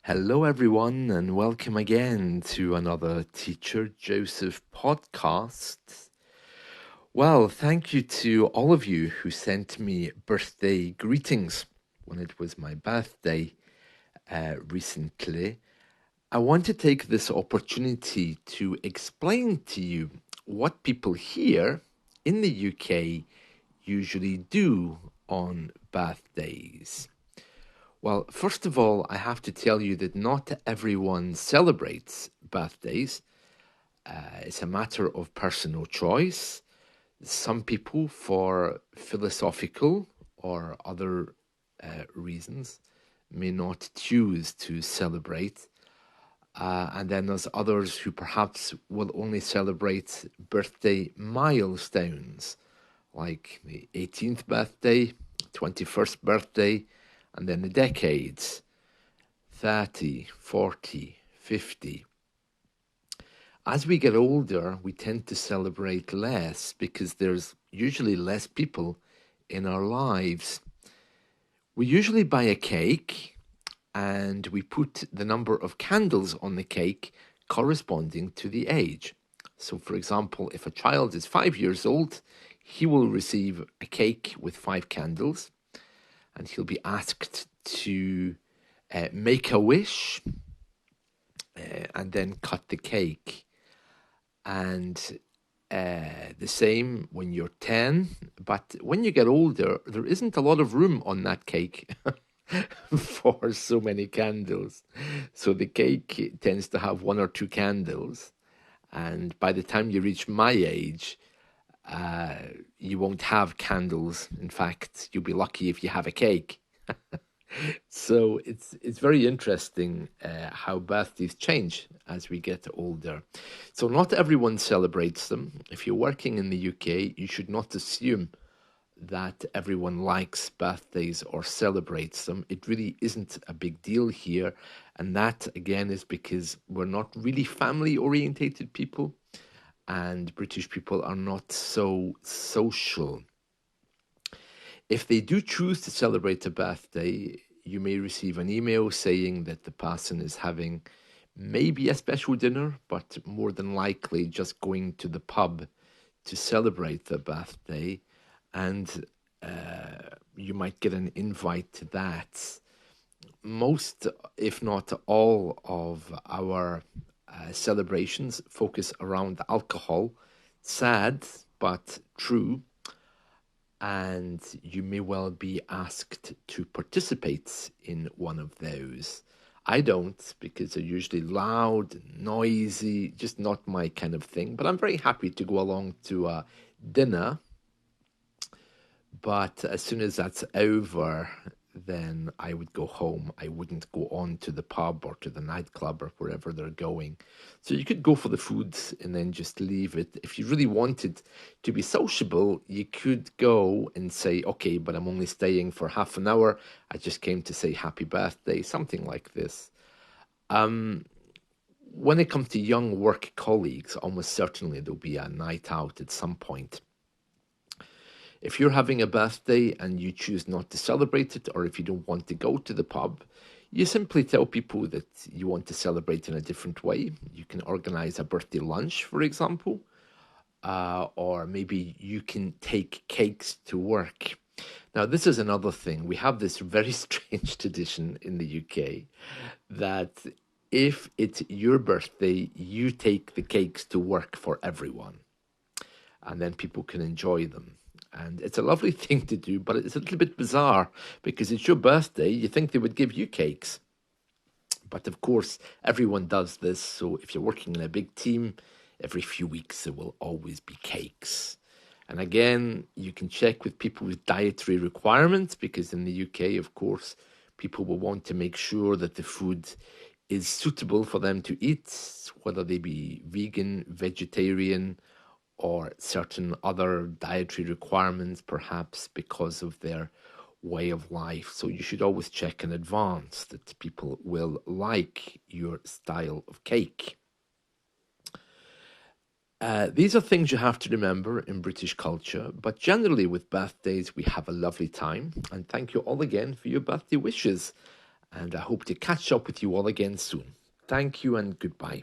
Hello, everyone, and welcome again to another Teacher Joseph podcast. Well, thank you to all of you who sent me birthday greetings when it was my birthday recently. I want to take this opportunity to explain to you what people here in the UK usually do on birthdays. Well, first of all, I have to tell you that not everyone celebrates birthdays. It's a matter of personal choice. Some people, for philosophical or other reasons, may not choose to celebrate. And then there's others who perhaps will only celebrate birthday milestones, like the 18th birthday, 21st birthday, and then the decades 30, 40, 50. As we get older, we tend to celebrate less because there's usually less people in our lives. We usually buy a cake and we put the number of candles on the cake corresponding to the age. So, for example, if a child is 5 years old, he will receive a cake with 5 candles and he'll be asked to make a wish and then cut the cake. And the same when you're 10. But when you get older, there isn't a lot of room on that cake for so many candles. So the cake tends to have 1 or 2 candles. And by the time you reach my age, you won't have candles. In fact, you'll be lucky if you have a cake. So it's very interesting how birthdays change as we get older. So not everyone celebrates them. If you're working in the UK, you should not assume that everyone likes birthdays or celebrates them. It really isn't a big deal here. And that, again, is because we're not really family orientated people, and British people are not so social. If they do choose to celebrate a birthday, you may receive an email saying that the person is having maybe a special dinner, but more than likely just going to the pub to celebrate their birthday. And you might get an invite to that. Most, if not all, of our celebrations focus around alcohol. Sad, but true. And you may well be asked to participate in one of those. I don't, because they're usually loud and noisy, just not my kind of thing. But I'm very happy to go along to a dinner. But as soon as that's over, then I would go home. I wouldn't go on to the pub or to the nightclub or wherever they're going. So you could go for the food and then just leave it. If you really wanted to be sociable, you could go and say, okay, but I'm only staying for half an hour. I just came to say happy birthday, something like this. When it comes to young work colleagues, almost certainly there'll be a night out at some point. If you're having a birthday and you choose not to celebrate it, or if you don't want to go to the pub, you simply tell people that you want to celebrate in a different way. You can organize a birthday lunch, for example, or maybe you can take cakes to work. Now, this is another thing. We have this very strange tradition in the UK that if it's your birthday, you take the cakes to work for everyone, and then people can enjoy them. And it's a lovely thing to do, but it's a little bit bizarre because it's your birthday. You think they would give you cakes. But of course, everyone does this. So if you're working in a big team, every few weeks there will always be cakes. And again, you can check with people with dietary requirements because in the UK, of course, people will want to make sure that the food is suitable for them to eat, whether they be vegan, vegetarian, or certain other dietary requirements, perhaps because of their way of life. So you should always check in advance that people will like your style of cake. These are things you have to remember in British culture, but generally with birthdays, we have a lovely time. And thank you all again for your birthday wishes. and I hope to catch up with you all again soon. Thank you and goodbye.